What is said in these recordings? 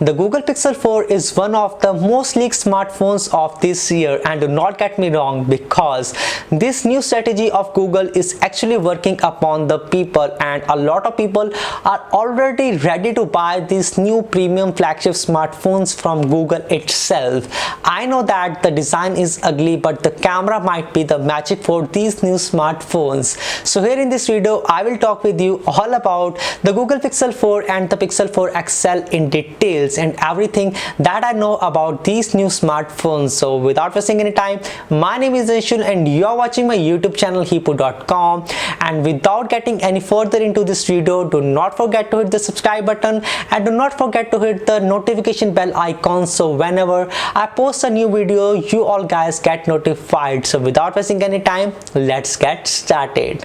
The Google Pixel 4 is one of the most leaked smartphones of this year, and do not get me wrong, because this new strategy of Google is actually working upon the people, and a lot of people are already ready to buy these new premium flagship smartphones from Google itself. I know that the design is ugly, but the camera might be the magic for these new smartphones. So here in this video I will talk with you all about the Google Pixel 4 and the Pixel 4 XL in detail and everything that I know about these new smartphones. So without wasting any time, my name is Anshul and you are watching my YouTube channel hippo.com. And without getting any further into this video, do not forget to hit the subscribe button and do not forget to hit the notification bell icon, so whenever I post a new video you all guys get notified. So without wasting any time, let's get started.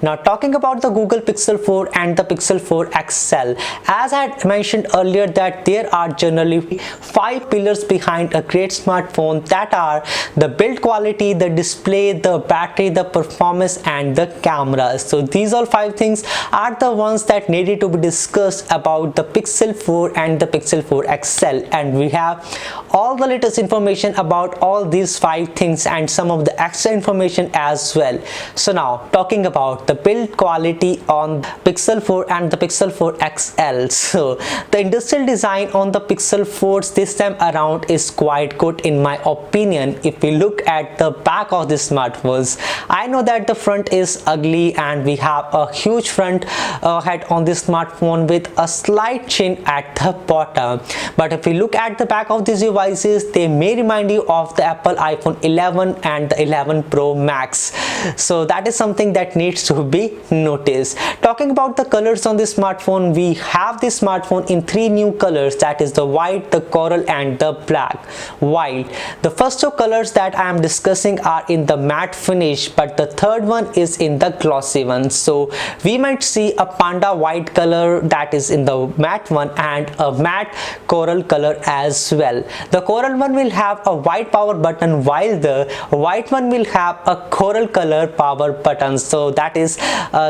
Now, talking about the Google Pixel 4 and the Pixel 4 XL, as I had mentioned earlier that there are generally 5 pillars behind a great smartphone, that are the build quality, the display, the battery, the performance and the camera. So these all 5 things are the ones that needed to be discussed about the Pixel 4 and the Pixel 4 XL, and we have all the latest information about all these 5 things and some of the extra information as well. So now, talking about the build quality on Pixel 4 and the Pixel 4 XL. So the industrial design on the Pixel 4s this time around is quite good in my opinion. If we look at the back of the smartphones, I know that the front is ugly and we have a huge front head on this smartphone with a slight chin at the bottom, but if we look at the back of these devices, they may remind you of the Apple iPhone 11 and the 11 Pro Max. So that is something that needs to be noticed. Talking about the colors on this smartphone, we have this smartphone in 3 new colors, that is the white, the coral and the black. White, the first 2 colors that I am discussing are in the matte finish, but the third one is in the glossy one. So we might see a panda white color that is in the matte one and a matte coral color as well. The coral one will have a white power button while the white one will have a coral color power button. So that is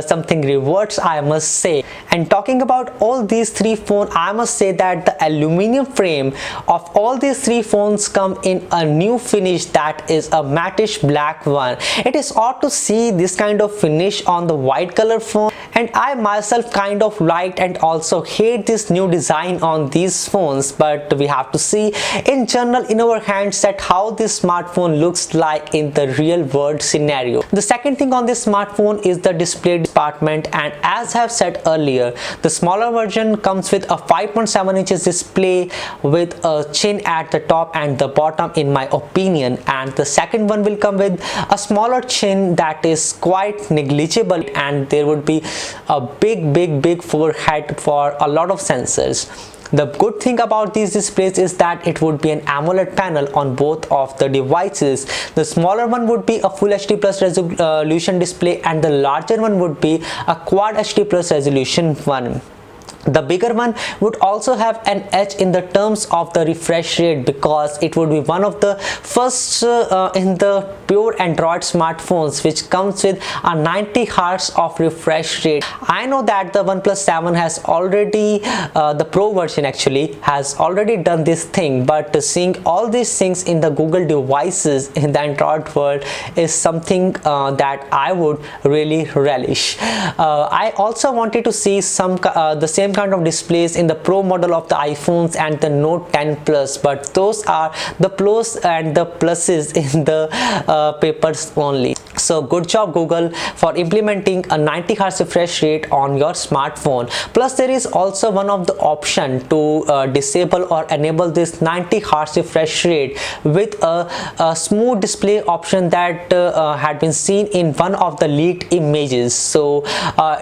something reverse, I must say. And talking about all these 3 phones, I must say that the aluminum frame of all these 3 phones come in a new finish, that is a mattish black one. It is odd to see this kind of finish on the white color phone, and I myself kind of liked and also hate this new design on these phones, but we have to see in general in our hands that how this smartphone looks like in the real world scenario. The second thing on this smartphone is the display department, and as I have said earlier, the smaller version comes with a 5.7 inches display with a chin at the top and the bottom in my opinion, and the second one will come with a smaller chin that is quite negligible, and there would be a big forehead for a lot of sensors. The good thing about these displays is that it would be an AMOLED panel on both of the devices. The smaller one would be a Full HD Plus resolution display and the larger one would be a Quad HD Plus resolution one. The bigger one would also have an edge in the terms of the refresh rate, because it would be one of the first in the pure Android smartphones which comes with a 90 Hz of refresh rate. I know that the OnePlus 7 has already, the Pro version actually has already done this thing, but seeing all these things in the Google devices in the Android world is something that I would really relish. I also wanted to see the same kind of displays in the Pro model of the iPhones and the Note 10 Plus, but those are the pros and the pluses in the papers only. So good job Google for implementing a 90 Hz refresh rate on your smartphone. Plus there is also one of the option to disable or enable this 90 Hz refresh rate with a smooth display option that had been seen in one of the leaked images. So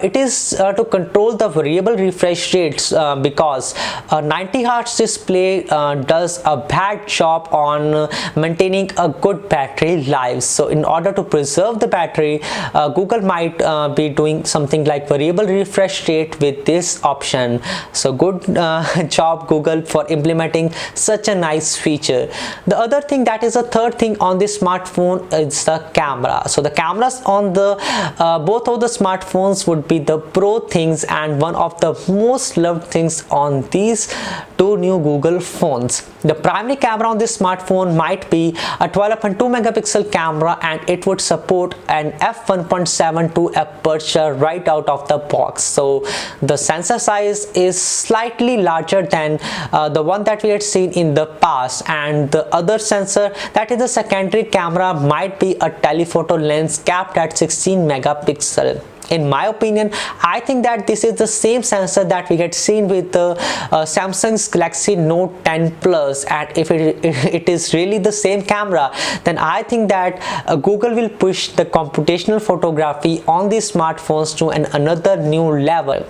it is to control the variable refresh rates, because a 90 Hz display does a bad job on maintaining a good battery life. So in order to preserve conserve the battery, Google might be doing something like variable refresh rate with this option. So good job Google for implementing such a nice feature. The other thing, that is the third thing on this smartphone, is the camera. So the cameras on the both of the smartphones would be the pro things and one of the most loved things on these two new Google phones. The primary camera on this smartphone might be a 12.2 megapixel camera, and it would support an f1.72 aperture right out of the box. So the sensor size is slightly larger than the one that we had seen in the past, and the other sensor, that is the secondary camera, might be a telephoto lens capped at 16 megapixel. In my opinion, I think that this is the same sensor that we had seen with the Samsung's Galaxy Note 10 Plus, and if it is really the same camera, then I think that Google will push the computational photography on these smartphones to another new level.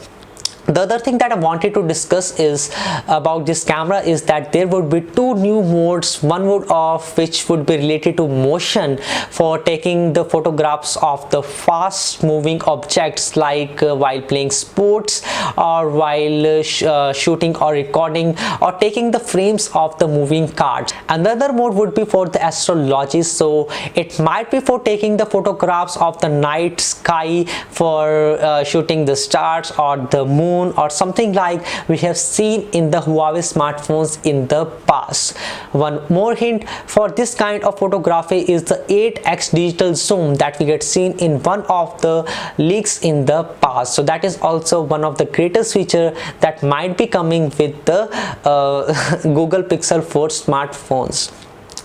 The other thing that I wanted to discuss is about this camera is that there would be two new modes, one mode of which would be related to motion for taking the photographs of the fast moving objects, like while playing sports or while shooting or recording or taking the frames of the moving cards. Another mode would be for the astrology, so it might be for taking the photographs of the night sky, for shooting the stars or the moon or something like we have seen in the Huawei smartphones in the past. One more hint for this kind of photography is the 8x digital zoom that we had seen in one of the leaks in the past. So that is also one of the greatest feature that might be coming with the Google Pixel 4 smartphones.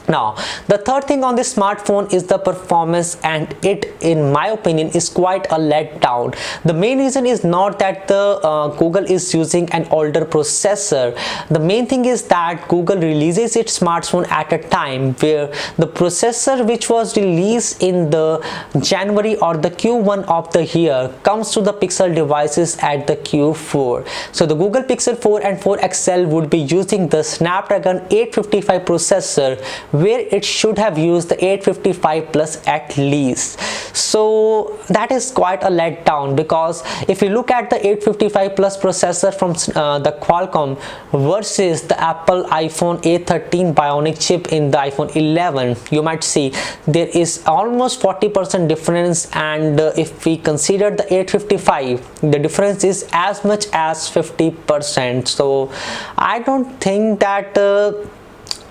Now, the third thing on this smartphone is the performance, and it, in my opinion, is quite a letdown. The main reason is not that the Google is using an older processor. The main thing is that Google releases its smartphone at a time where the processor which was released in the January or the Q1 of the year comes to the Pixel devices at the Q4. So the Google Pixel 4 and 4 XL would be using the Snapdragon 855 processor, where it should have used the 855 plus at least. So that is quite a letdown, because if you look at the 855 plus processor from the Qualcomm versus the Apple iPhone A13 Bionic chip in the iPhone 11, you might see there is almost 40% difference, and if we consider the 855, the difference is as much as 50%. So I don't think that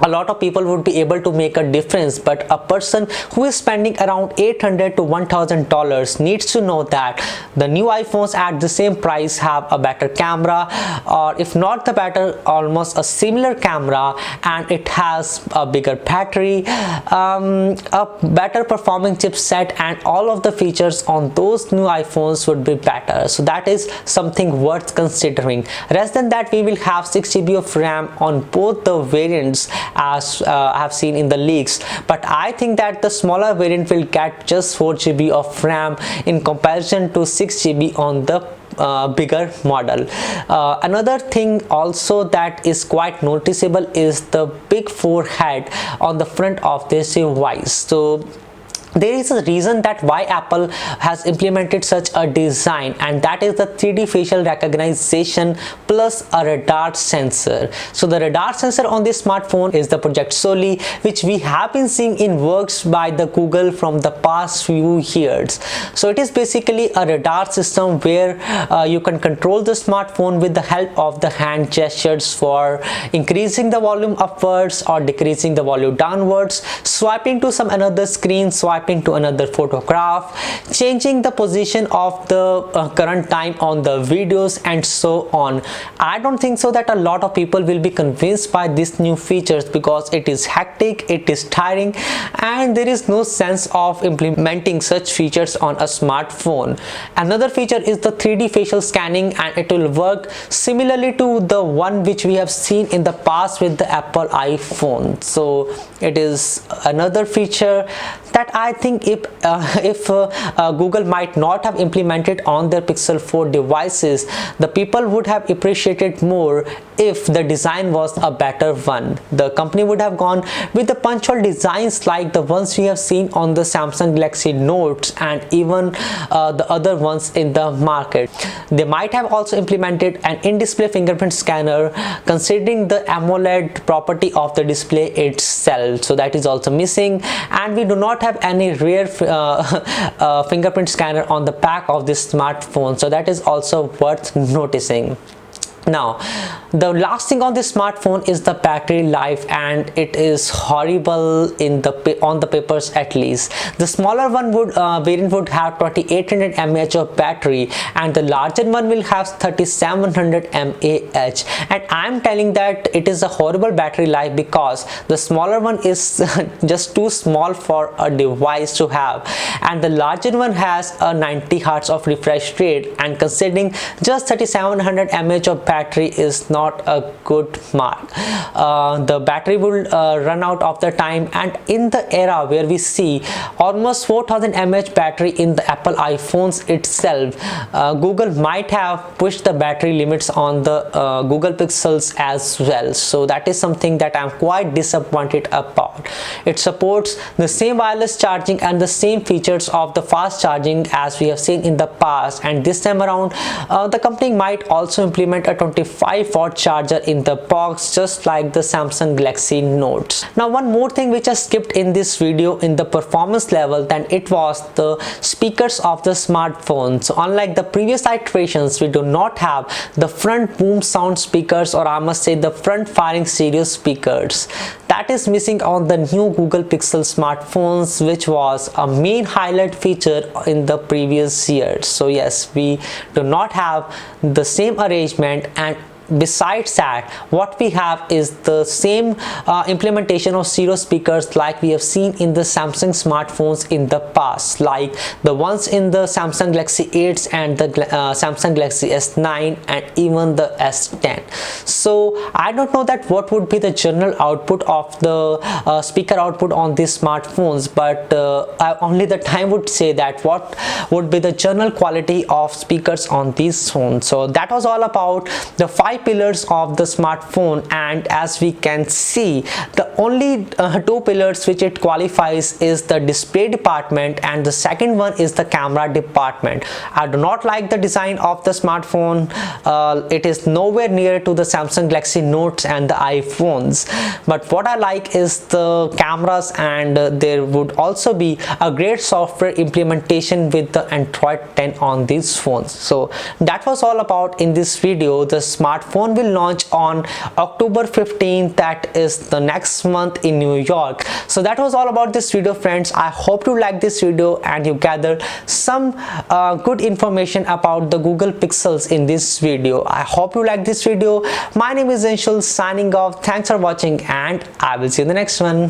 a lot of people would be able to make a difference, but a person who is spending around $800 to $1,000 needs to know that the new iPhones at the same price have a better camera, or if not the better, almost a similar camera, and it has a bigger battery, a better performing chipset, and all of the features on those new iPhones would be better. So that is something worth considering. Rather than that, we will have 6 GB of RAM on both the variants, as I have seen in the leaks, but I think that the smaller variant will get just 4 GB of RAM in comparison to 6 GB on the bigger model. Another thing also that is quite noticeable is the big forehead on the front of this device. So there is a reason that why Apple has implemented such a design, and that is the 3D facial recognition plus a radar sensor. So the radar sensor on this smartphone is the Project Soli, which we have been seeing in works by the Google from the past few years. So it is basically a radar system where you can control the smartphone with the help of the hand gestures for increasing the volume upwards or decreasing the volume downwards, swiping to some another screen, swiping to another photograph, changing the position of the current time on the videos, and so on. I don't think so that a lot of people will be convinced by these new features, because it is hectic, it is tiring, and there is no sense of implementing such features on a smartphone. Another feature is the 3D facial scanning, and it will work similarly to the one which we have seen in the past with the Apple iPhone. So it is another feature that I think if Google might not have implemented on their Pixel 4 devices, the people would have appreciated more if the design was a better one. The company would have gone with the punch-hole designs like the ones we have seen on the Samsung Galaxy Notes and even the other ones in the market. They might have also implemented an in-display fingerprint scanner, considering the AMOLED property of the display itself. So that is also missing, and we do not have any rear fingerprint scanner on the back of this smartphone, so that is also worth noticing. Now, the last thing on this smartphone is the battery life, and it is horrible on the papers at least. The smaller one variant would have 2800 mAh of battery, and the larger one will have 3700 mAh. And I'm telling that it is a horrible battery life because the smaller one is just too small for a device to have, and the larger one has a 90 Hz of refresh rate, and considering just 3700 mAh of battery is not a good mark. The battery will run out of the time, and in the era where we see almost 4000 mAh battery in the Apple iPhones itself, Google might have pushed the battery limits on the Google Pixels as well. So that is something that I'm quite disappointed about. It supports the same wireless charging and the same features of the fast charging as we have seen in the past, and this time around the company might also implement a 25-watt charger in the box, just like the Samsung Galaxy Notes. Now, one more thing which I skipped in this video in the performance level, then it was the speakers of the smartphone. So unlike the previous iterations, we do not have the front boom sound speakers, or I must say the front firing stereo speakers. That is missing on the new Google Pixel smartphones, which was a main highlight feature in the previous years. So yes, we do not have the same arrangement, and besides that, what we have is the same implementation of stereo speakers like we have seen in the Samsung smartphones in the past, like the ones in the Samsung Galaxy 8 and the Samsung Galaxy S9 and even the S10. So I don't know that what would be the general output of the speaker output on these smartphones, but only the time would say that what would be the general quality of speakers on these phones. So that was all about the 5 pillars of the smartphone, and as we can see, the only 2 pillars which it qualifies is the display department, and the second one is the camera department. I do not like the design of the smartphone. It is nowhere near to the Samsung Galaxy Notes and the iPhones, but what I like is the cameras, and there would also be a great software implementation with the Android 10 on these phones. So that was all about in this video. The smartphone will launch on October 15th, that is the next month in New York. So that was all about this video, friends. I hope you like this video and you gathered some good information about the Google Pixels in this video. I hope you like this video. My name is Anshul, signing off. Thanks for watching, and I will see you in the next one.